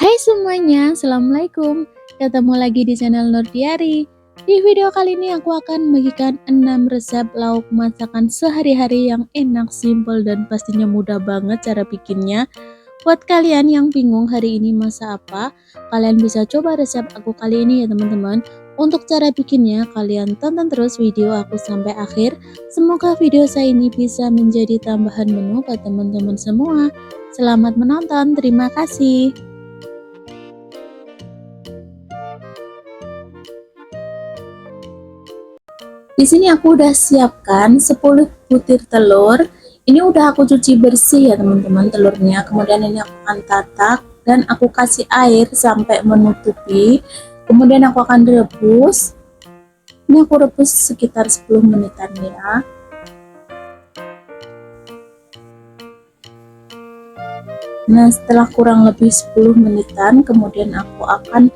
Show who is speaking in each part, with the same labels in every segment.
Speaker 1: Hai semuanya, Assalamualaikum. Ketemu lagi di channel Nurdiari. Di video kali ini aku akan membagikan 6 resep lauk masakan sehari-hari yang enak, simpel, dan pastinya mudah banget cara bikinnya. Buat kalian yang bingung hari ini masak apa, kalian bisa coba resep aku kali ini ya teman-teman. Untuk cara bikinnya, kalian tonton terus video aku sampai akhir. Semoga video saya ini bisa menjadi tambahan menu buat teman-teman semua. Selamat menonton, terima kasih. Di sini aku udah siapkan 10 butir telur. Ini udah aku cuci bersih ya teman-teman telurnya. Kemudian ini aku akan tatak dan aku kasih air sampai menutupi. Kemudian aku akan rebus. Ini aku rebus sekitar 10 menitan ya. Nah, setelah kurang lebih 10 menitan, kemudian aku akan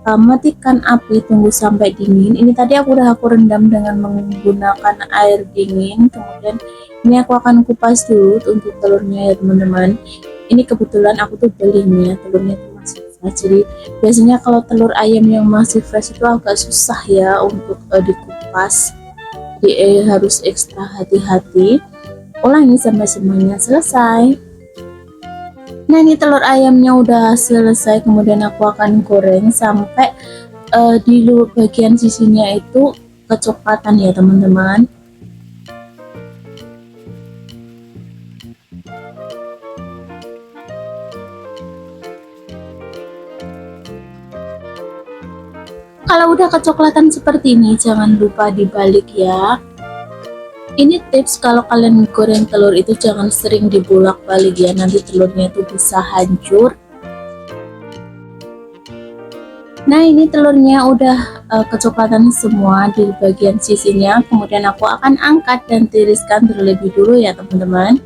Speaker 1: matikan api, tunggu sampai dingin. Ini tadi aku rendam dengan menggunakan air dingin. Kemudian ini aku akan kupas dulu untuk telurnya ya teman-teman. Ini kebetulan aku tuh belinya telurnya tuh masih fresh. Jadi biasanya kalau telur ayam yang masih fresh itu agak susah ya untuk dikupas. Jadi harus ekstra hati-hati. Ulangi sampai semuanya selesai. Nah, ini telur ayamnya udah selesai, kemudian aku akan goreng sampai di bagian sisinya itu kecoklatan ya teman-teman. Kalau udah kecoklatan seperti ini, jangan lupa dibalik ya. Ini tips, kalau kalian goreng telur itu jangan sering dibolak-balik ya, nanti telurnya itu bisa hancur. Nah, ini telurnya udah kecoklatan semua di bagian sisinya. Kemudian aku akan angkat dan tiriskan terlebih dulu ya teman-teman.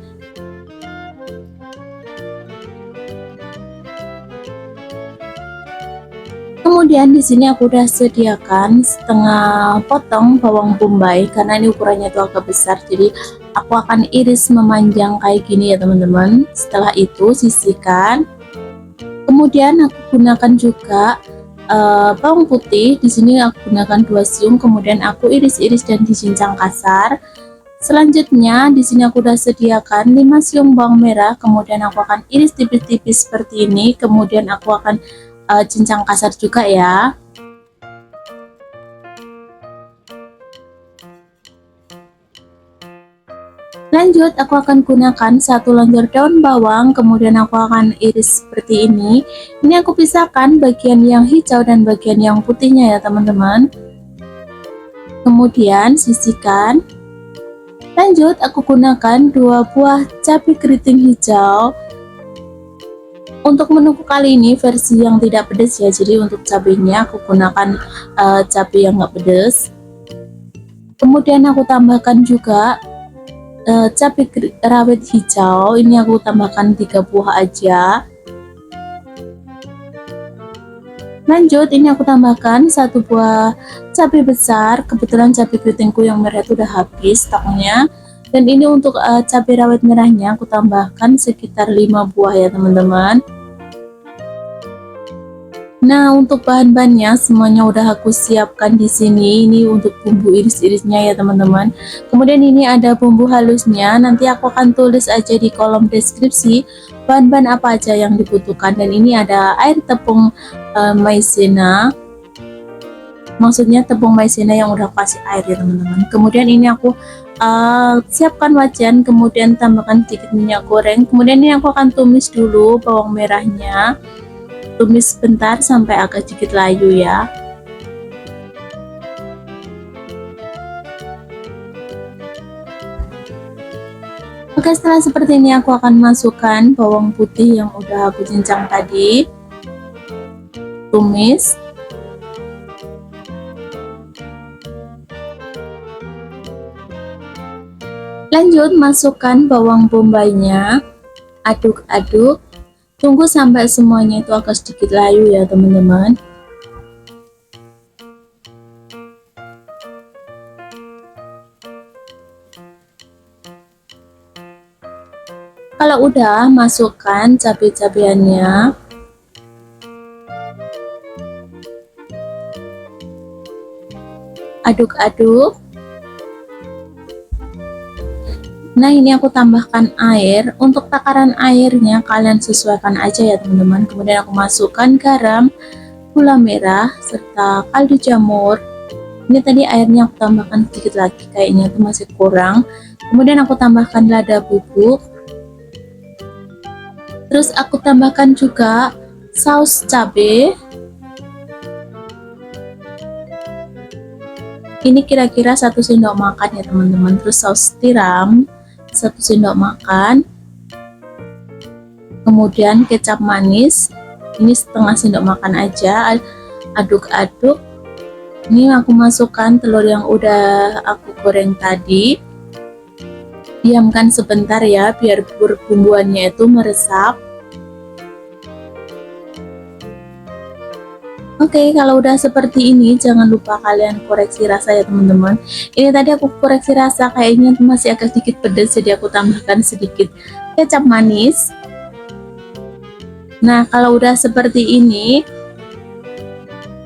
Speaker 1: Kemudian di sini aku udah sediakan setengah potong bawang bombay karena ini ukurannya tuh agak besar, jadi aku akan iris memanjang kayak gini ya teman-teman. Setelah itu sisihkan. Kemudian aku gunakan juga bawang putih. Di sini aku gunakan 2 siung, kemudian aku iris-iris dan dicincang kasar. Selanjutnya di sini aku udah sediakan 5 siung bawang merah, kemudian aku akan iris tipis-tipis seperti ini. Kemudian aku akan cincang kasar juga ya. Lanjut, aku akan gunakan 1 lonjor daun bawang, kemudian aku akan iris seperti ini. Ini aku pisahkan bagian yang hijau dan bagian yang putihnya ya teman-teman. Kemudian sisihkan. Lanjut, aku gunakan 2 buah cabai keriting hijau. Untuk menuku kali ini versi yang tidak pedas ya, jadi untuk cabenya aku gunakan cabai yang nggak pedas. Kemudian aku tambahkan juga cabai rawit hijau, ini aku tambahkan 3 buah aja. Lanjut, ini aku tambahkan 1 buah cabai besar, kebetulan cabai keritingku yang merah itu udah habis stoknya. Dan ini untuk cabai rawit merahnya aku tambahkan sekitar 5 buah ya teman-teman. Nah, untuk bahan-bahannya semuanya udah aku siapkan di sini. Ini untuk bumbu iris-irisnya ya teman-teman. Kemudian ini ada bumbu halusnya. Nanti aku akan tulis aja di kolom deskripsi bahan-bahan apa aja yang dibutuhkan. Dan ini ada air tepung maizena. Maksudnya tepung maizena yang udah aku kasih air ya teman-teman. Kemudian ini aku siapkan wajan, kemudian tambahkan sedikit minyak goreng. Kemudian ini aku akan tumis dulu bawang merahnya. Tumis sebentar sampai agak sedikit layu ya. Oke, setelah seperti ini aku akan masukkan bawang putih yang udah aku cincang tadi. Tumis. Lanjut, masukkan bawang bombaynya, aduk-aduk, tunggu sampai semuanya itu agak sedikit layu ya teman-teman. Kalau udah, masukkan cabai-cabeannya. aduk-aduk. Nah, ini aku tambahkan air. Untuk takaran airnya kalian sesuaikan aja ya teman-teman. Kemudian aku masukkan garam, gula merah, serta kaldu jamur. Ini tadi airnya aku tambahkan sedikit lagi, kayaknya itu masih kurang. Kemudian aku tambahkan lada bubuk. Terus aku tambahkan juga saus cabai. Ini kira-kira 1 sendok makan ya teman-teman. Terus saus tiram 1 sendok makan. Kemudian kecap manis, ini setengah sendok makan aja. Aduk-aduk. Ini aku masukkan telur yang udah aku goreng tadi. Diamkan sebentar ya, biar bumbuannya itu meresap. Oke, kalau udah seperti ini, jangan lupa kalian koreksi rasa ya teman-teman. Ini tadi aku koreksi rasa, kayaknya masih agak sedikit pedas, jadi aku tambahkan sedikit kecap manis. Nah, kalau udah seperti ini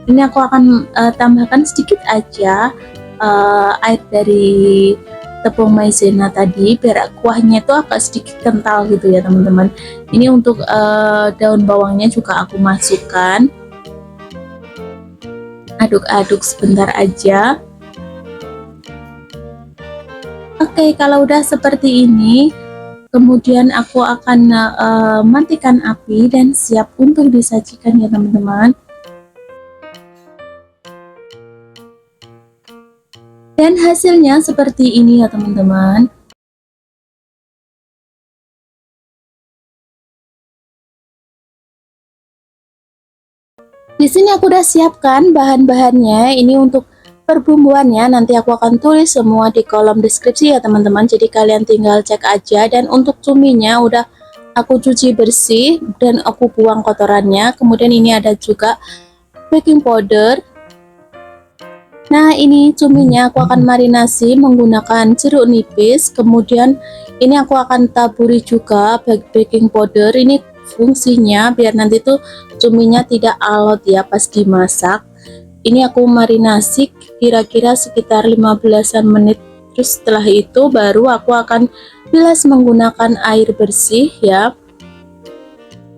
Speaker 1: aku akan tambahkan sedikit aja air dari tepung maizena tadi, biar kuahnya itu agak sedikit kental gitu ya teman-teman. Ini untuk daun bawangnya juga aku masukkan. Aduk-aduk sebentar aja. Oke, kalau udah seperti ini, kemudian aku akan matikan api dan siap untuk disajikan ya teman-teman. Dan hasilnya seperti ini ya teman-teman. Di sini aku udah siapkan bahan-bahannya. Ini untuk perbumbuannya nanti aku akan tulis semua di kolom deskripsi ya teman-teman. Jadi kalian tinggal cek aja. Dan untuk cuminya udah aku cuci bersih dan aku buang kotorannya. Kemudian ini ada juga baking powder. Nah, ini cuminya aku akan marinasi menggunakan jeruk nipis. Kemudian ini aku akan taburi juga baking powder. Ini fungsinya biar nanti tuh cuminya tidak alot ya pas dimasak. Ini aku marinasi kira-kira sekitar 15-an menit. Terus setelah itu baru aku akan bilas menggunakan air bersih ya.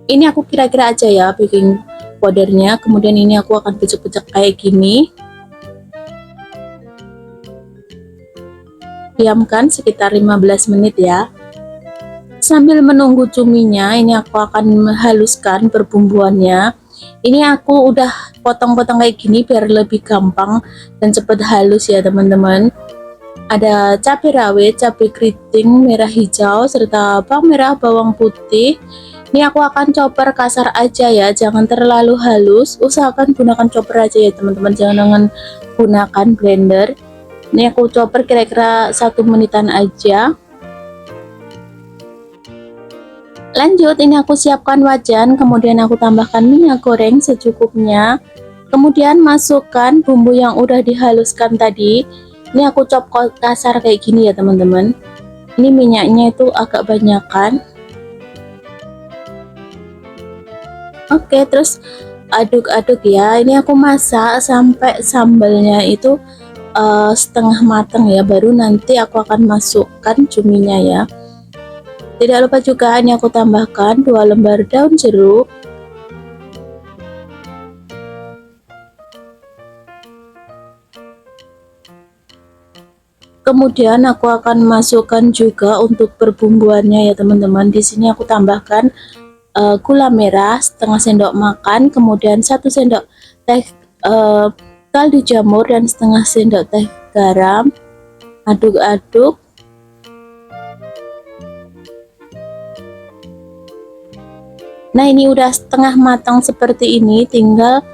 Speaker 1: Ini aku kira-kira aja ya baking powdernya. Kemudian ini aku akan pecek-pecek kayak gini. Diamkan sekitar 15 menit ya. Sambil menunggu cuminya, ini aku akan menghaluskan perbumbuannya. Ini aku udah potong-potong kayak gini biar lebih gampang dan cepat halus ya teman-teman. Ada cabai rawit, cabai keriting, merah hijau, serta bawang merah, bawang putih. Ini aku akan chopper kasar aja ya, jangan terlalu halus. Usahakan gunakan chopper aja ya teman-teman, jangan gunakan blender. Ini aku chopper kira-kira 1 menitan aja. Lanjut, ini aku siapkan wajan, kemudian aku tambahkan minyak goreng secukupnya. Kemudian masukkan bumbu yang udah dihaluskan tadi. Ini aku chop kasar kayak gini ya teman-teman. Ini minyaknya itu agak banyakan. Oke, terus aduk-aduk ya. Ini aku masak sampai sambalnya itu setengah matang ya, baru nanti aku akan masukkan cuminya ya. Tidak lupa juga ini aku tambahkan 2 lembar daun jeruk. Kemudian aku akan masukkan juga untuk perbumbuannya ya teman-teman. Di sini aku tambahkan gula merah setengah sendok makan, kemudian 1 sendok teh kaldu jamur dan setengah sendok teh garam. Aduk-aduk. Nah, ini udah setengah matang seperti ini, tinggal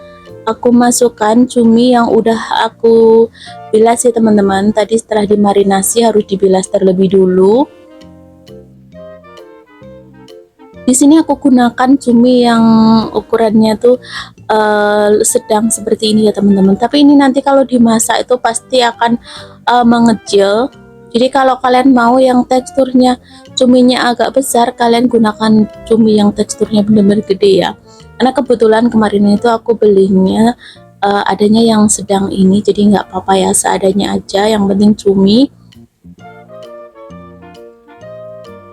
Speaker 1: aku masukkan cumi yang udah aku bilas ya teman-teman. Tadi setelah dimarinasi harus dibilas terlebih dulu. Di sini aku gunakan cumi yang ukurannya tuh sedang seperti ini ya teman-teman. Tapi ini nanti kalau dimasak itu pasti akan mengecil. Jadi kalau kalian mau yang teksturnya cuminya agak besar, kalian gunakan cumi yang teksturnya benar-benar gede ya. Karena kebetulan kemarin itu aku belinya adanya yang sedang ini, jadi nggak apa-apa ya, seadanya aja, yang penting cumi.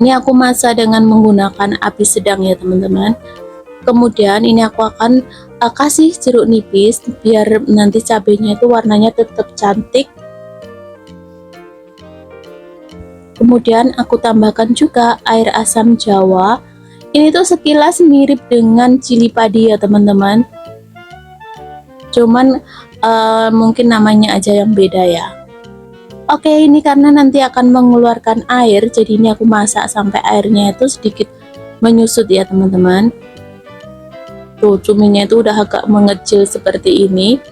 Speaker 1: Ini aku masak dengan menggunakan api sedang ya teman-teman. Kemudian ini aku akan kasih jeruk nipis biar nanti cabenya itu warnanya tetap cantik. Kemudian aku tambahkan juga air asam jawa. Ini tuh sekilas mirip dengan cili padi ya teman-teman. Cuman mungkin namanya aja yang beda ya. Oke, ini karena nanti akan mengeluarkan air, jadi ini aku masak sampai airnya itu sedikit menyusut ya teman-teman. Tuh, cuminya itu udah agak mengecil seperti ini.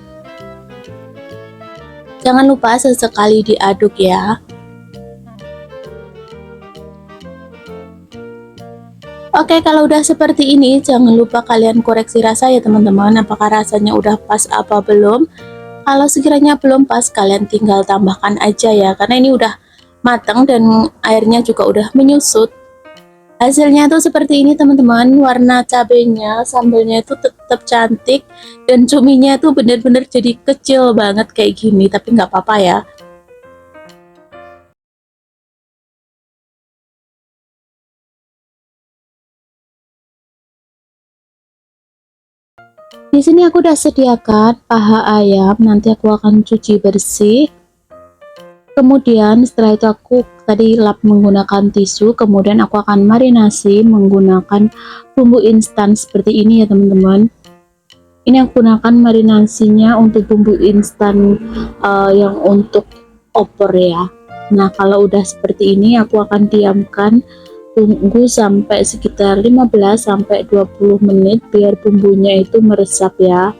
Speaker 1: Jangan lupa sesekali diaduk ya. Oke, kalau udah seperti ini, jangan lupa kalian koreksi rasa ya teman-teman, apakah rasanya udah pas apa belum. Kalau sekiranya belum pas, kalian tinggal tambahkan aja ya, karena ini udah matang dan airnya juga udah menyusut. Hasilnya tuh seperti ini teman-teman, warna cabenya, sambelnya itu tetap cantik, dan cuminya itu bener-bener jadi kecil banget kayak gini, tapi nggak apa-apa ya. Di sini aku udah sediakan paha ayam, nanti aku akan cuci bersih. Kemudian setelah itu aku tadi lap menggunakan tisu, kemudian aku akan marinasi menggunakan bumbu instan seperti ini ya teman-teman. Ini aku gunakan marinasinya untuk bumbu instan yang untuk opor ya. Nah kalau udah seperti ini aku akan diamkan, tunggu sampai sekitar 15-20 menit biar bumbunya itu meresap ya.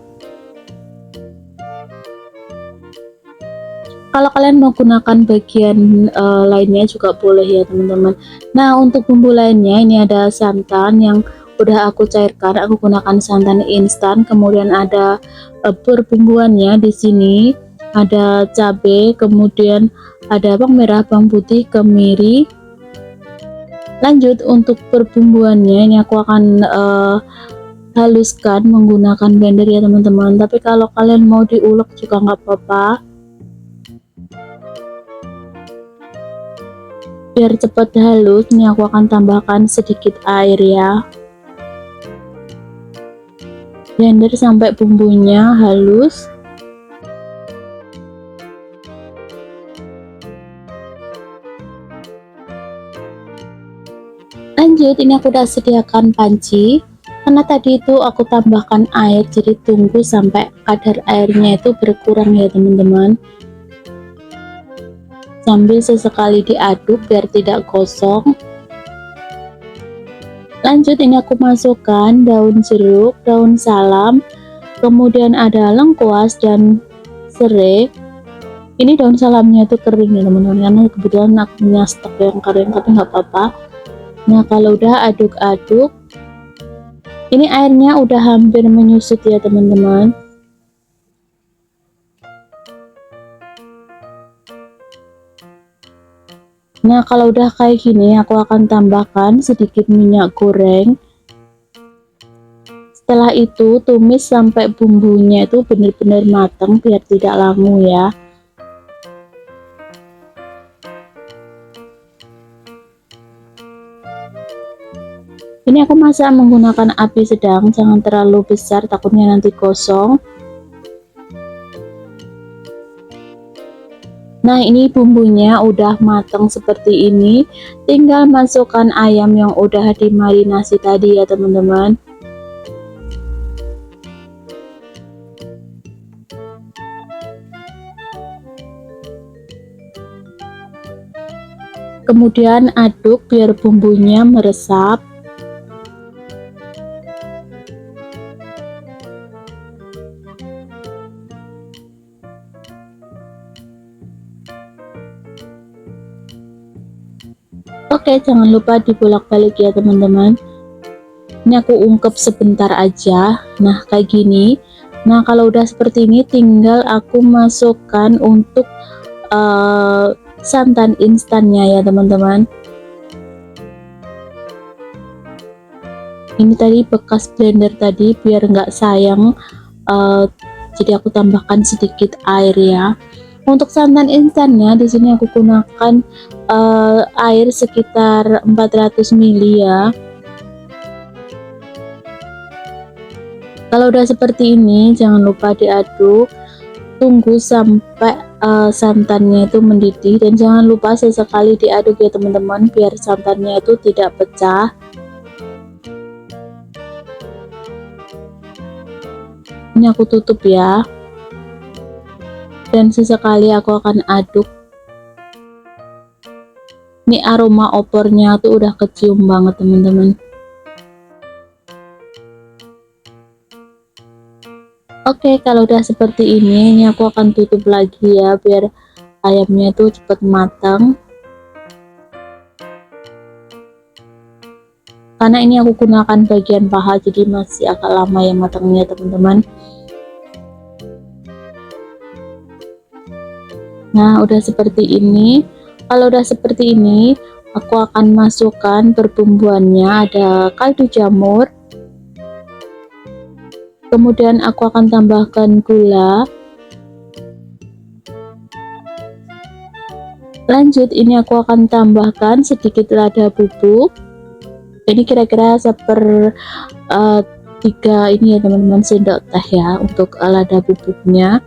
Speaker 1: Kalau kalian mau gunakan bagian lainnya juga boleh ya teman-teman. Nah untuk bumbu lainnya ini ada santan yang udah aku cairkan, aku gunakan santan instan. Kemudian ada perbumbuannya di sini, ada cabai, kemudian ada bawang merah, bawang putih, kemiri. Lanjut untuk perbumbuannya ini aku akan haluskan menggunakan blender ya teman-teman. Tapi kalau kalian mau diulek juga nggak apa-apa, biar cepat halus. Ini aku akan tambahkan sedikit air ya, blender sampai bumbunya halus. Lanjut, ini aku udah sediakan panci, karena tadi itu aku tambahkan air, jadi tunggu sampai kadar airnya itu berkurang ya teman-teman, sambil sesekali diaduk biar tidak gosong. Lanjut, ini aku masukkan daun jeruk, daun salam, kemudian ada lengkuas dan serai. Ini daun salamnya itu kering ya teman-teman, karena kebetulan aku punya stok yang kering, tapi nggak apa-apa. Nah kalau udah aduk-aduk, ini airnya udah hampir menyusut ya teman-teman. Nah kalau udah kayak gini, aku akan tambahkan sedikit minyak goreng. Setelah itu tumis sampai bumbunya itu benar-benar matang biar tidak langu ya. Ini aku masak menggunakan api sedang, jangan terlalu besar takutnya nanti gosong. Nah ini bumbunya udah matang seperti ini, tinggal masukkan ayam yang udah dimarinasi tadi ya teman-teman. Kemudian aduk biar bumbunya meresap. Oke, jangan lupa dibolak-balik ya teman-teman. Ini aku ungkep sebentar aja. Nah kayak gini. Nah kalau udah seperti ini, tinggal aku masukkan untuk santan instannya ya teman-teman. Ini tadi bekas blender tadi, biar nggak sayang jadi aku tambahkan sedikit air ya. Untuk santan instannya di sini aku gunakan air sekitar 400 ml ya. Kalau udah seperti ini, jangan lupa diaduk, tunggu sampai santannya itu mendidih, dan jangan lupa sesekali diaduk ya teman-teman, biar santannya itu tidak pecah. Ini aku tutup ya, dan sesekali aku akan aduk. Ini aroma opornya tuh udah kecium banget teman-teman. Oke, kalau udah seperti ini aku akan tutup lagi ya, biar ayamnya tuh cepat matang. Karena ini aku gunakan bagian paha, jadi masih agak lama ya matangnya teman-teman. Nah, udah seperti ini. Kalau udah seperti ini, aku akan masukkan perbumbuannya. Ada kaldu jamur, kemudian aku akan tambahkan gula. Lanjut, ini aku akan tambahkan sedikit lada bubuk. Ini kira-kira 1/3 ini ya teman-teman, sendok teh ya untuk lada bubuknya.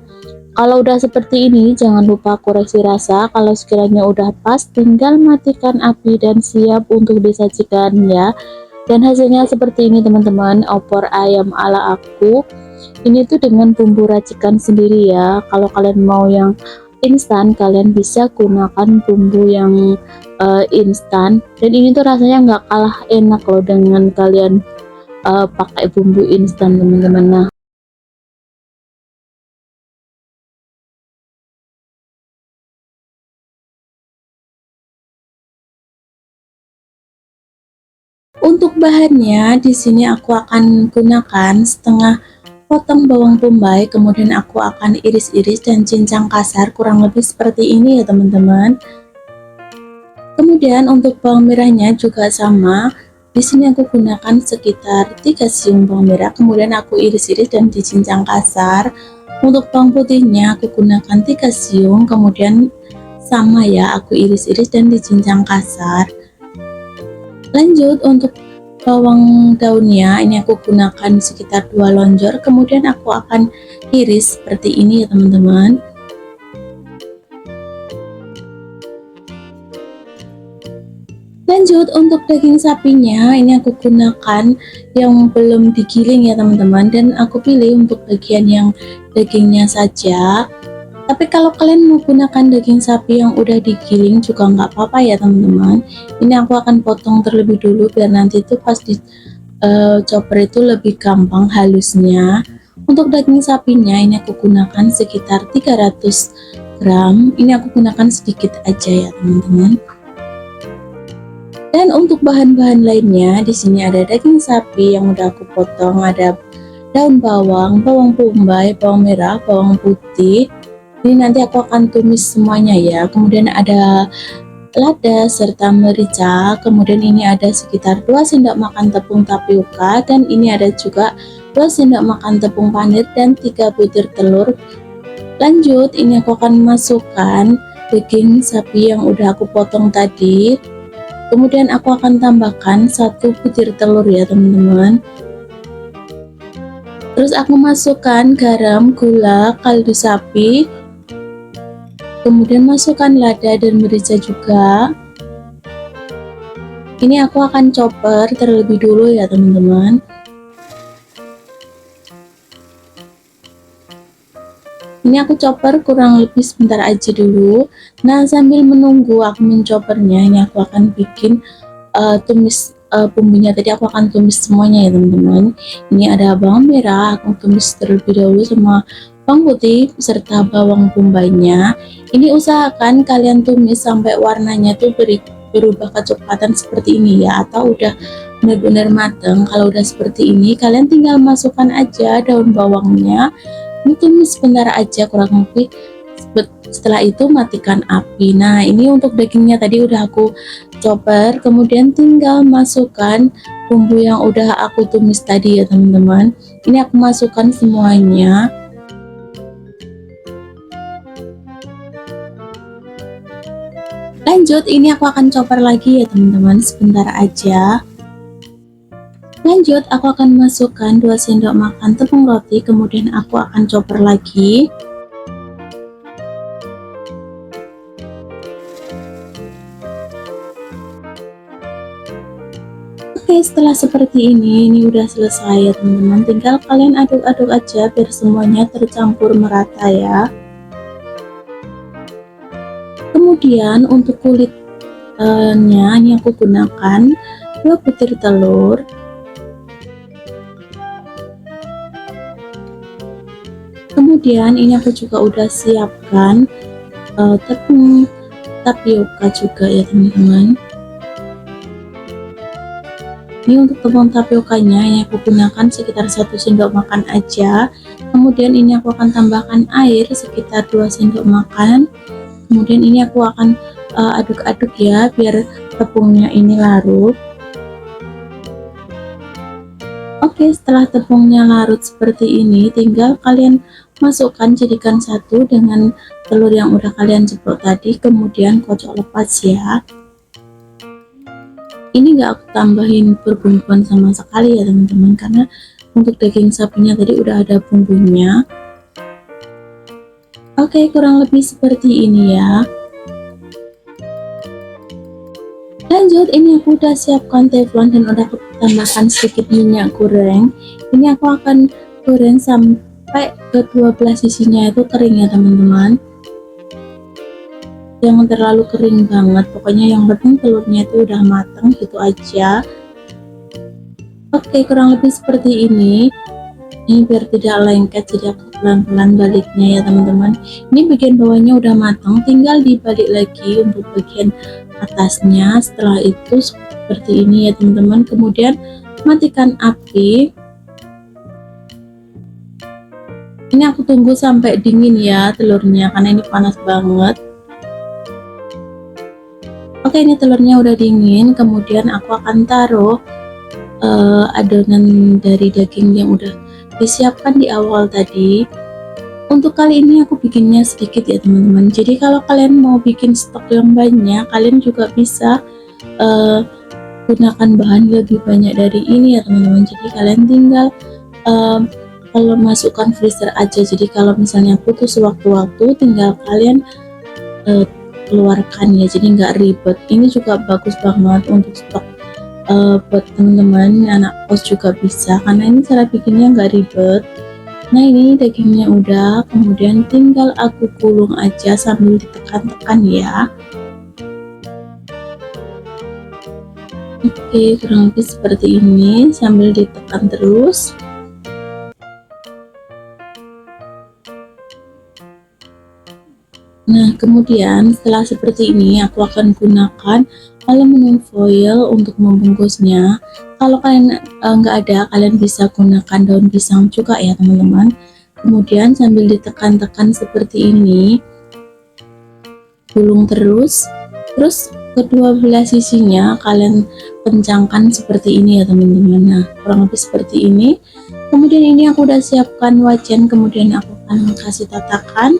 Speaker 1: Kalau udah seperti ini, jangan lupa koreksi rasa. Kalau sekiranya udah pas, tinggal matikan api dan siap untuk disajikan ya. Dan hasilnya seperti ini teman-teman, opor ayam ala aku. Ini tuh dengan bumbu racikan sendiri ya. Kalau kalian mau yang instan, kalian bisa gunakan bumbu yang instan. Dan ini tuh rasanya nggak kalah enak loh dengan kalian pakai bumbu instan teman-teman. Nah, untuk bahannya di sini aku akan gunakan setengah potong bawang bombay, kemudian aku akan iris-iris dan cincang kasar kurang lebih seperti ini ya teman-teman. Kemudian untuk bawang merahnya juga sama. Di sini aku gunakan sekitar 3 siung bawang merah, kemudian aku iris-iris dan dicincang kasar. Untuk bawang putihnya aku gunakan 3 siung, kemudian sama ya, aku iris-iris dan dicincang kasar. Lanjut untuk bawang daunnya, ini aku gunakan sekitar 2 lonjor, kemudian aku akan iris seperti ini ya teman-teman. Lanjut untuk daging sapinya, ini aku gunakan yang belum digiling ya teman-teman, dan aku pilih untuk bagian yang dagingnya saja. Tapi kalau kalian mau gunakan daging sapi yang udah digiling juga nggak apa-apa ya teman-teman. Ini aku akan potong terlebih dulu biar nanti itu pas di chopper itu lebih gampang halusnya. Untuk daging sapinya ini aku gunakan sekitar 300 gram. Ini aku gunakan sedikit aja ya teman-teman. Dan untuk bahan-bahan lainnya di sini ada daging sapi yang udah aku potong, ada daun bawang, bawang bombay, bawang merah, bawang putih. Ini nanti aku akan tumis semuanya ya. Kemudian ada lada serta merica. Kemudian ini ada sekitar 2 sendok makan tepung tapioka, dan ini ada juga 2 sendok makan tepung panir dan 3 butir telur. Lanjut, ini aku akan masukkan daging sapi yang udah aku potong tadi. Kemudian aku akan tambahkan 1 butir telur ya teman-teman. Terus aku masukkan garam, gula, kaldu sapi. Kemudian masukkan lada dan merica juga. Ini aku akan chopper terlebih dulu ya teman-teman. Ini aku chopper kurang lebih sebentar aja dulu. Nah, sambil menunggu aku menchoppernya, ini aku akan bikin tumis bumbunya. Tadi aku akan tumis semuanya ya teman-teman. Ini ada bawang merah, aku tumis terlebih dahulu sama bawang putih serta bawang bombaynya. Ini usahakan kalian tumis sampai warnanya tuh berubah kecoklatan seperti ini ya, atau udah benar-benar matang. Kalau udah seperti ini, kalian tinggal masukkan aja daun bawangnya. Ini tumis sebentar aja kurang lebih. Setelah itu matikan api. Nah, ini untuk dagingnya tadi udah aku chopper, kemudian tinggal masukkan bumbu yang udah aku tumis tadi ya teman-teman. Ini aku masukkan semuanya. Lanjut, ini aku akan chopper lagi ya teman-teman, sebentar aja. Lanjut, aku akan masukkan 2 sendok makan tepung roti, kemudian aku akan chopper lagi. Oke, setelah seperti ini udah selesai ya teman-teman, tinggal kalian aduk-aduk aja biar semuanya tercampur merata ya. Kemudian untuk kulitnya ini aku gunakan 2 butir telur, kemudian ini aku juga udah siapkan tepung tapioka juga ya teman-teman. Ini untuk tepung tapiokanya yang aku gunakan sekitar 1 sendok makan aja. Kemudian ini aku akan tambahkan air sekitar 2 sendok makan. Kemudian ini aku akan aduk-aduk ya biar tepungnya ini larut. Oke, setelah tepungnya larut seperti ini, tinggal kalian masukkan, jadikan satu dengan telur yang udah kalian ceplok tadi, kemudian kocok lepas ya. Ini gak aku tambahin berbumbuan sama sekali ya teman-teman, karena untuk daging sapinya tadi udah ada bumbunya. Oke, kurang lebih seperti ini ya. Lanjut, ini aku udah siapkan teflon dan udah aku tambahkan sedikit minyak goreng. Ini aku akan goreng sampai kedua belah sisinya itu kering ya teman-teman. Jangan terlalu kering banget, pokoknya yang penting telurnya itu udah matang gitu aja. Oke, kurang lebih seperti ini biar tidak lengket, jadi aku pelan-pelan baliknya ya teman-teman. Ini bagian bawahnya udah matang, tinggal dibalik lagi untuk bagian atasnya. Setelah itu seperti ini ya teman-teman, kemudian matikan api. Ini aku tunggu sampai dingin ya telurnya, karena ini panas banget. Oke, ini telurnya udah dingin, kemudian aku akan taruh adonan dari daging yang udah disiapkan di awal tadi. Untuk kali ini aku bikinnya sedikit ya teman-teman, jadi kalau kalian mau bikin stok yang banyak, kalian juga bisa gunakan bahan lebih banyak dari ini ya teman-teman. Jadi kalian tinggal kalau masukkan freezer aja, jadi kalau misalnya putus sewaktu-waktu tinggal kalian keluarkan ya, jadi nggak ribet. Ini juga bagus banget untuk stok buat teman-teman anak kos juga bisa, karena ini cara bikinnya nggak ribet. Nah, ini dagingnya udah, kemudian tinggal aku gulung aja sambil ditekan-tekan ya. Oke, kurang lebih seperti ini sambil ditekan terus. Nah, kemudian setelah seperti ini aku akan gunakan aluminium foil untuk membungkusnya. Kalau kalian nggak ada, kalian bisa gunakan daun pisang juga ya teman-teman. Kemudian sambil ditekan-tekan seperti ini, gulung terus kedua belah sisinya kalian kencangkan seperti ini ya teman-teman. Nah, kurang lebih seperti ini. Kemudian ini aku udah siapkan wajan, kemudian aku akan kasih tatakan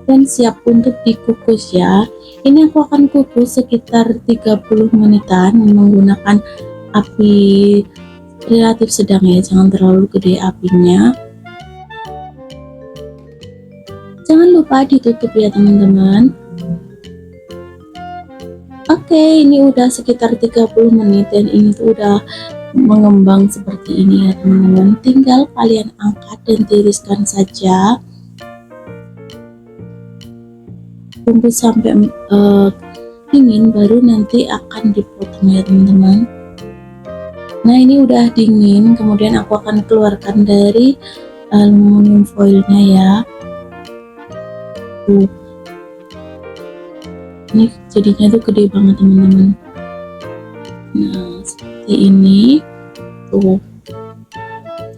Speaker 1: dan siap untuk dikukus ya. Ini aku akan kukus sekitar 30 menitan menggunakan api relatif sedang ya, jangan terlalu gede apinya. Jangan lupa ditutup ya teman-teman. Oke, ini udah sekitar 30 menit dan ini tuh udah mengembang seperti ini ya teman-teman. Tinggal kalian angkat dan tiriskan saja. Tunggu sampai dingin, baru nanti akan dipotong ya teman-teman. Nah, ini udah dingin, kemudian aku akan keluarkan dari aluminium foilnya ya. Ini jadinya tuh gede banget teman-teman. Nah, seperti ini tuh,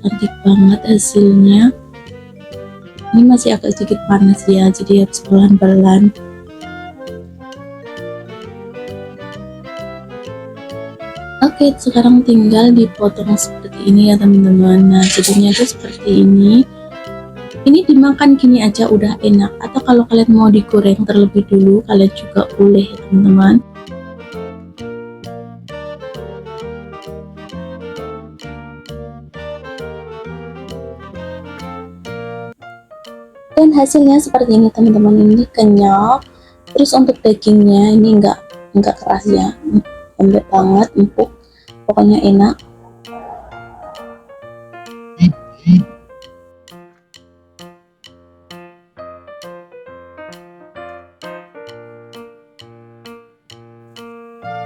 Speaker 1: cantik banget hasilnya. Ini masih agak sedikit panas ya, jadi harus pelan-pelan. Oke, sekarang tinggal dipotong seperti ini ya teman-teman. Nah, jadinya tuh seperti ini. Ini dimakan gini aja udah enak, atau kalau kalian mau digoreng terlebih dulu kalian juga boleh ya teman-teman. Dan hasilnya seperti ini teman-teman, ini kenyal. Terus untuk dagingnya ini enggak keras ya, lembek banget, empuk, pokoknya enak.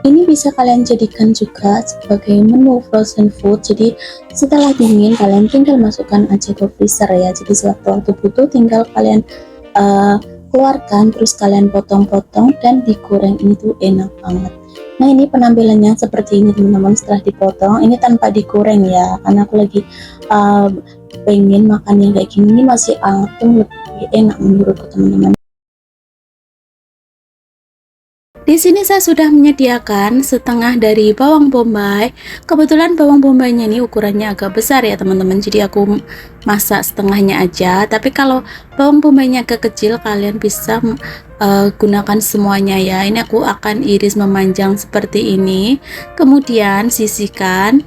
Speaker 1: Ini bisa kalian jadikan juga sebagai menu frozen food. Jadi setelah dingin kalian tinggal masukkan aja ke freezer ya. Jadi sewaktu-waktu butuh tinggal kalian keluarkan, terus kalian potong-potong dan digoreng. Ini tuh enak banget. Nah ini penampilannya seperti ini teman-teman setelah dipotong. Ini tanpa digoreng ya, karena aku lagi pengen makan yang kayak gini. Ini masih anget tuh lebih enak menurutku teman-teman. Di sini saya sudah menyediakan setengah dari bawang bombay. Kebetulan bawang bombaynya ini ukurannya agak besar ya teman-teman. Jadi aku masak setengahnya aja. Tapi kalau bawang bombaynya agak kecil, kalian bisa gunakan semuanya ya. Ini aku akan iris memanjang seperti ini. Kemudian sisihkan.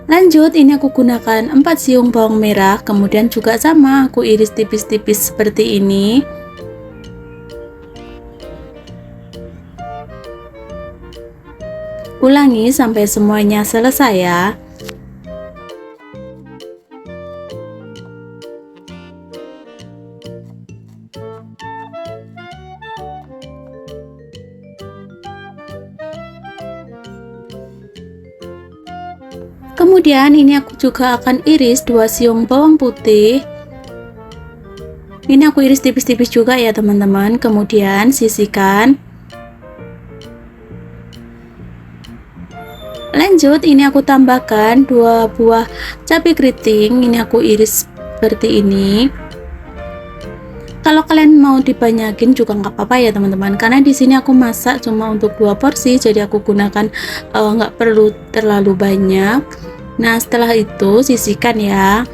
Speaker 1: Lanjut, ini aku gunakan 4 siung bawang merah. Kemudian juga sama, aku iris tipis-tipis seperti ini. Ulangi sampai semuanya selesai ya. Kemudian ini aku juga akan iris 2 siung bawang putih. Ini aku iris tipis-tipis juga ya teman-teman. Kemudian sisihkan. Lanjut, ini aku tambahkan 2 buah cabai keriting. Ini aku iris seperti ini. Kalau kalian mau dibanyakin juga nggak apa-apa ya teman-teman, karena di sini aku masak cuma untuk 2 porsi, jadi aku gunakan nggak perlu terlalu banyak. Nah setelah itu sisihkan ya.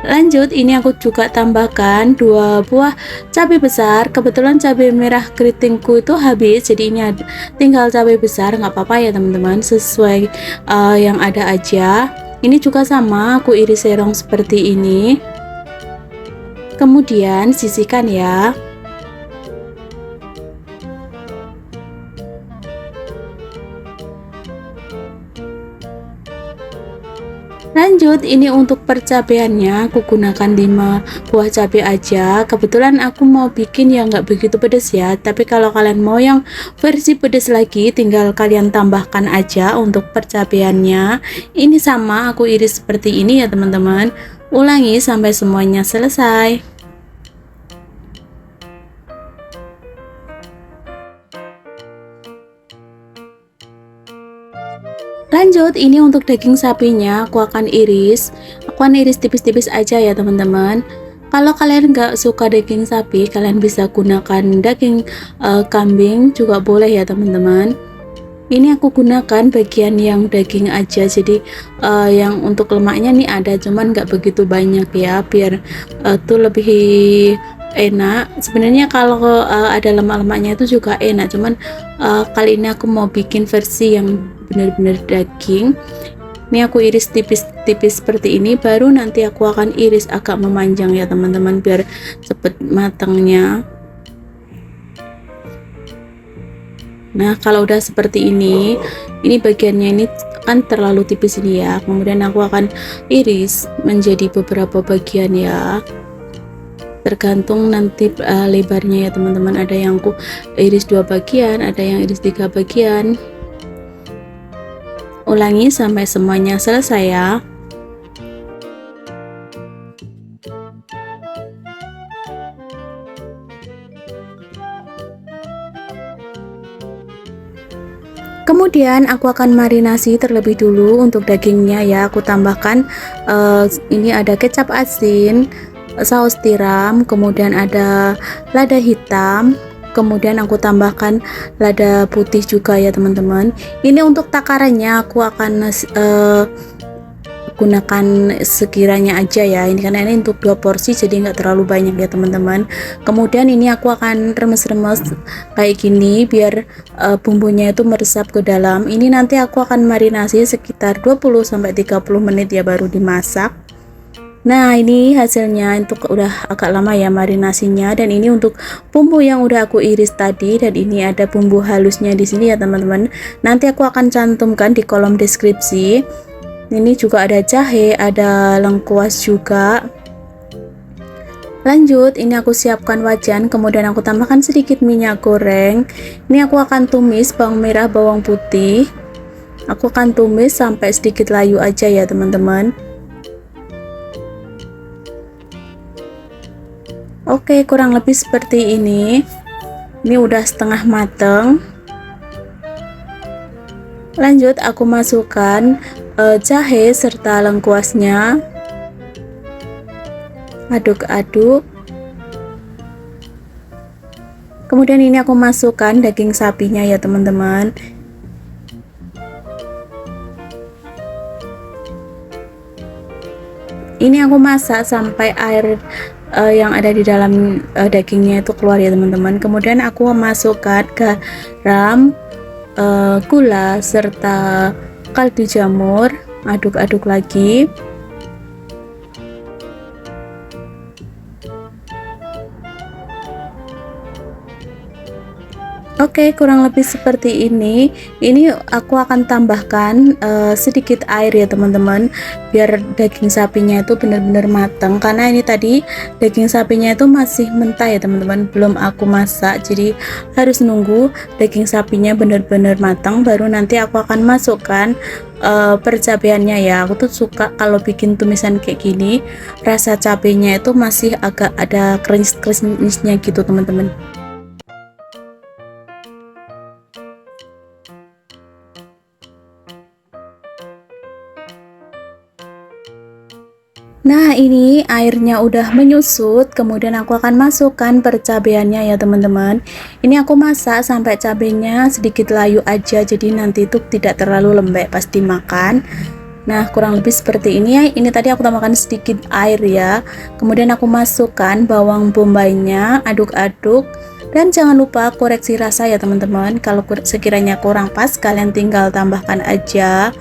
Speaker 1: Lanjut, ini aku juga tambahkan 2 buah cabai besar. Kebetulan cabai merah keritingku itu habis, jadi ini tinggal cabai besar. Nggak apa-apa ya teman-teman, sesuai yang ada aja. Ini juga sama, aku iris serong seperti ini. Kemudian sisihkan ya. Lanjut, ini untuk percabaiannya aku gunakan 5 buah cabai aja. Kebetulan aku mau bikin yang nggak begitu pedas ya, tapi kalau kalian mau yang versi pedas lagi tinggal kalian tambahkan aja untuk percabaiannya. Ini sama, aku iris seperti ini ya teman-teman. Ulangi sampai semuanya selesai. Lanjut, ini untuk daging sapinya aku akan iris tipis-tipis aja ya teman-teman. Kalau kalian nggak suka daging sapi, kalian bisa gunakan daging kambing juga boleh ya teman-teman. Ini aku gunakan bagian yang daging aja, jadi yang untuk lemaknya nih ada, cuman nggak begitu banyak ya, biar tuh lebih enak. Sebenarnya kalau ada lemak-lemaknya itu juga enak, cuman kali ini aku mau bikin versi yang benar-benar daging. Ini aku iris tipis-tipis seperti ini, baru nanti aku akan iris agak memanjang ya teman-teman, biar cepet matangnya. Nah kalau udah seperti ini bagiannya ini kan terlalu tipis ini ya, kemudian aku akan iris menjadi beberapa bagian ya, tergantung nanti lebarnya ya teman-teman. Ada yang aku iris 2 bagian, ada yang iris 3 bagian. Ulangi sampai semuanya selesai ya. Kemudian aku akan marinasi terlebih dulu untuk dagingnya ya. Aku tambahkan ini ada kecap asin, saus tiram, kemudian ada lada hitam, kemudian aku tambahkan lada putih juga ya teman-teman. Ini untuk takarannya aku akan
Speaker 2: gunakan sekiranya aja ya, ini karena ini untuk 2 porsi jadi nggak terlalu banyak ya teman-teman. Kemudian ini aku akan remes-remes kayak gini biar bumbunya itu meresap ke dalam. Ini nanti aku akan marinasi sekitar 20-30 menit ya baru dimasak. Nah, ini hasilnya untuk udah agak lama ya marinasinya, dan ini untuk bumbu yang udah aku iris tadi, dan ini ada bumbu halusnya di sini ya teman-teman. Nanti aku akan cantumkan di kolom deskripsi. Ini juga ada jahe, ada lengkuas juga. Lanjut, ini aku siapkan wajan, kemudian aku tambahkan sedikit minyak goreng. Ini aku akan tumis bawang merah, bawang putih. Aku akan tumis sampai sedikit layu aja ya teman-teman. Oke, kurang lebih seperti ini. Ini udah setengah mateng. Lanjut, aku masukkan jahe serta lengkuasnya. Aduk-aduk. Kemudian ini aku masukkan daging sapinya ya teman-teman. Ini aku masak sampai air yang ada di dalam dagingnya itu keluar ya teman-teman. Kemudian aku masukkan garam, gula serta kaldu jamur. Aduk-aduk lagi. Oke, kurang lebih seperti ini. Ini aku akan tambahkan sedikit air ya teman-teman, biar daging sapinya itu benar-benar matang. Karena ini tadi daging sapinya itu masih mentah ya teman-teman, belum aku masak. Jadi harus nunggu daging sapinya benar-benar matang, baru nanti aku akan masukkan percabeannya ya. Aku tuh suka kalau bikin tumisan kayak gini, rasa cabenya itu masih agak ada krimis-krimisnya gitu teman-teman. Nah, ini airnya udah menyusut, kemudian aku akan masukkan percabeannya ya teman-teman. Ini aku masak sampai cabenya sedikit layu aja, jadi nanti itu tidak terlalu lembek pas dimakan. Nah, kurang lebih seperti ini ya. Ini tadi aku tambahkan sedikit air ya. Kemudian aku masukkan bawang bombaynya, aduk-aduk. Dan jangan lupa koreksi rasa ya teman-teman. Kalau sekiranya kurang pas, kalian tinggal tambahkan aja.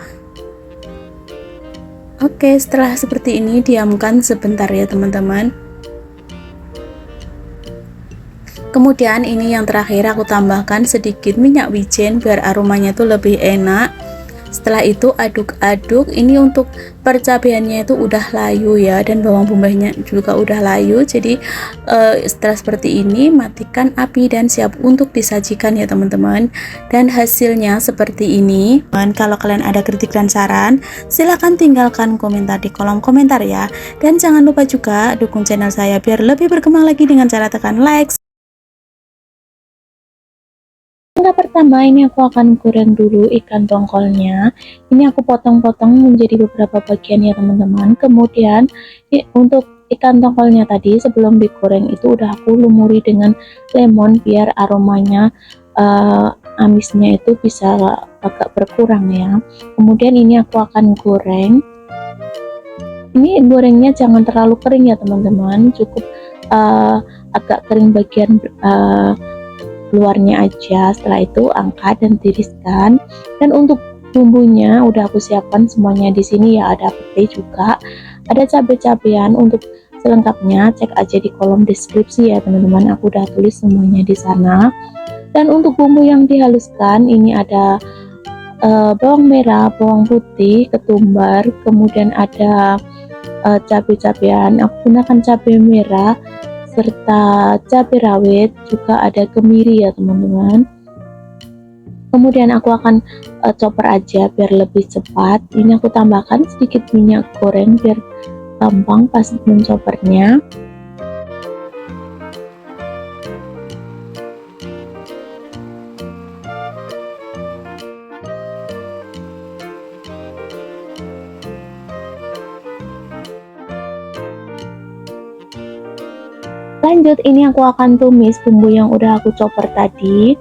Speaker 2: Oke, setelah seperti ini diamkan sebentar ya teman-teman. Kemudian ini yang terakhir aku tambahkan sedikit minyak wijen biar aromanya tuh lebih enak. Setelah itu aduk-aduk. Ini untuk percabeannya itu udah layu ya, dan bawang bombaynya juga udah layu. Jadi setelah seperti ini matikan api dan siap untuk disajikan ya teman-teman. Dan hasilnya seperti ini. Dan kalau kalian ada kritik dan saran, silahkan tinggalkan komentar di kolom komentar ya. Dan jangan lupa juga dukung channel saya biar lebih berkembang lagi dengan cara tekan like.
Speaker 1: Langkah pertama, ini aku akan goreng dulu ikan tongkolnya. Ini aku potong-potong menjadi beberapa bagian ya teman-teman. Kemudian untuk ikan tongkolnya tadi sebelum digoreng itu udah aku lumuri dengan lemon biar aromanya amisnya itu bisa agak berkurang ya. Kemudian ini aku akan goreng. Ini gorengnya jangan terlalu kering ya teman-teman, cukup agak kering bagian luarnya aja. Setelah itu angkat dan tiriskan. Dan untuk bumbunya udah aku siapkan semuanya di sini ya, ada pete juga, ada cabai-cabean. Untuk selengkapnya cek aja di kolom deskripsi ya teman-teman, aku udah tulis semuanya di sana. Dan untuk bumbu yang dihaluskan ini ada bawang merah, bawang putih, ketumbar, kemudian ada cabai-cabean. Aku gunakan cabai merah serta cabai rawit, juga ada kemiri ya teman-teman. Kemudian aku akan chopper aja biar lebih cepat. Ini aku tambahkan sedikit minyak goreng biar gampang pas menchoppernya. Lanjut, ini aku akan tumis bumbu yang udah aku chopper tadi.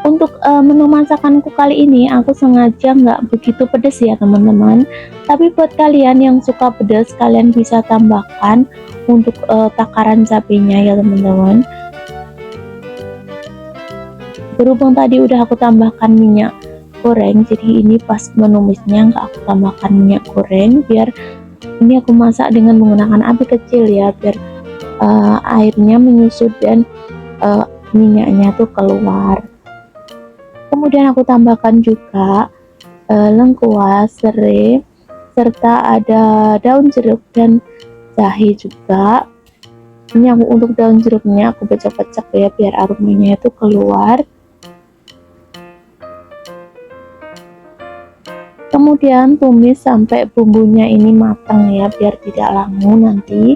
Speaker 1: Untuk menu masakanku kali ini aku sengaja nggak begitu pedes ya teman-teman, tapi buat kalian yang suka pedas kalian bisa tambahkan untuk takaran cabenya ya teman-teman. Berhubung tadi udah aku tambahkan minyak goreng, jadi ini pas menumisnya nggak aku tambahkan minyak goreng, biar ini aku masak dengan menggunakan api kecil ya, biar airnya menyusut dan minyaknya tuh keluar. Kemudian aku tambahkan juga lengkuas, serai, serta ada daun jeruk dan jahe juga. Ini aku untuk daun jeruknya aku pecah-pecah ya, biar aromanya itu keluar. Kemudian tumis sampai bumbunya ini matang ya, biar tidak langu nanti.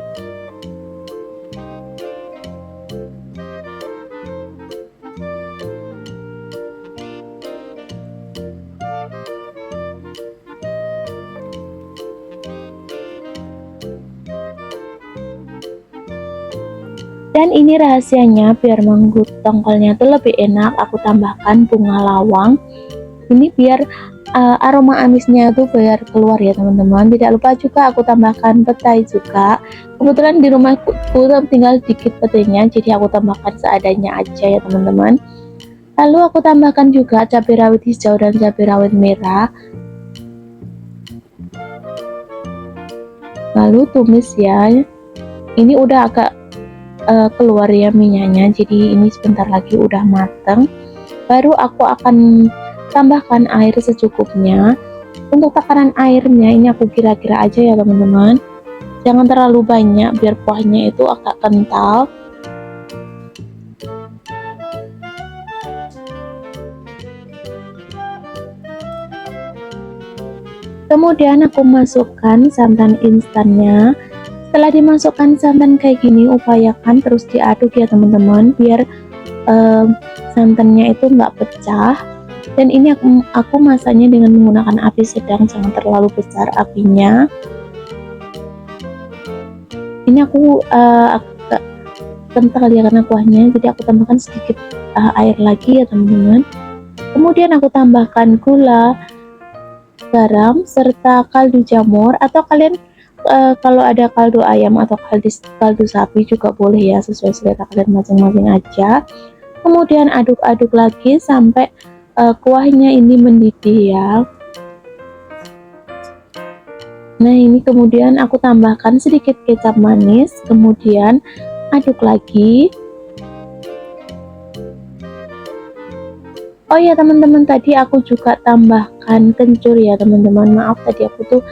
Speaker 1: Dan ini rahasianya biar manggut tongkolnya itu lebih enak, aku tambahkan bunga lawang. Ini biar aroma amisnya itu biar keluar ya teman-teman. Tidak lupa juga aku tambahkan petai juga. Kebetulan di rumahku tinggal dikit petainya, jadi aku tambahkan seadanya aja ya teman-teman. Lalu aku tambahkan juga cabai rawit hijau dan cabai rawit merah. Lalu tumis ya. Ini udah agak keluar ya minyaknya, jadi ini sebentar lagi udah mateng. Baru aku akan tambahkan air secukupnya. Untuk takaran airnya ini aku kira-kira aja ya teman-teman, jangan terlalu banyak biar kuahnya itu agak kental. Kemudian aku masukkan santan instannya. Setelah dimasukkan santan kayak gini, upayakan terus diaduk ya teman-teman, biar santannya itu nggak pecah. Dan ini aku masaknya dengan menggunakan api sedang, jangan terlalu besar apinya. Ini aku agak kental ya karena kuahnya, jadi aku tambahkan sedikit air lagi ya teman-teman. Kemudian aku tambahkan gula, garam, serta kaldu jamur, atau kalian kalau ada kaldu ayam atau kaldu sapi juga boleh ya, sesuai selera kalian masing-masing aja. Kemudian aduk-aduk lagi sampai kuahnya ini mendidih ya. Nah ini kemudian aku tambahkan sedikit kecap manis, kemudian aduk lagi. Oh ya teman-teman, tadi aku juga tambahkan kencur ya teman-teman. Maaf tadi aku tuh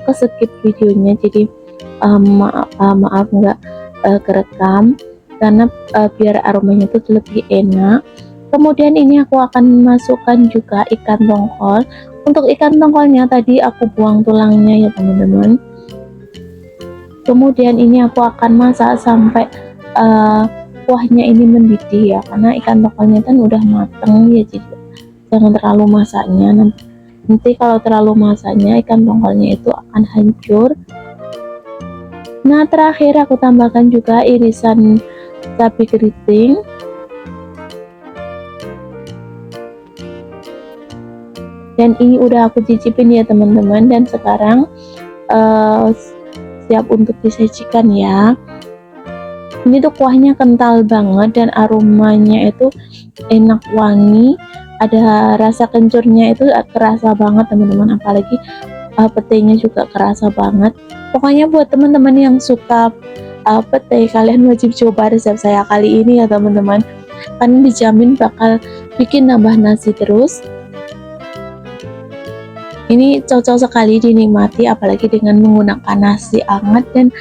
Speaker 1: keskip videonya, jadi maaf nggak kerekam, karena biar aromanya itu lebih enak. Kemudian ini aku akan masukkan juga ikan tongkol. Untuk ikan tongkolnya tadi aku buang tulangnya ya teman-teman. Kemudian ini aku akan masak sampai kuahnya ini mendidih ya, karena ikan tongkolnya kan udah mateng ya, jadi jangan terlalu masaknya. Nanti kalau terlalu masaknya ikan tongkolnya itu akan hancur. Nah terakhir aku tambahkan juga irisan cabai keriting. Dan ini udah aku cicipin ya teman-teman, dan sekarang siap untuk disajikan ya. Ini tuh kuahnya kental banget dan aromanya itu enak, wangi, ada rasa kencurnya itu kerasa banget teman-teman, apalagi petainya juga kerasa banget. Pokoknya buat teman-teman yang suka petai, kalian wajib coba resep saya kali ini ya teman-teman, kalian dijamin bakal bikin nambah nasi terus. Ini cocok sekali dinikmati apalagi dengan menggunakan nasi hangat dan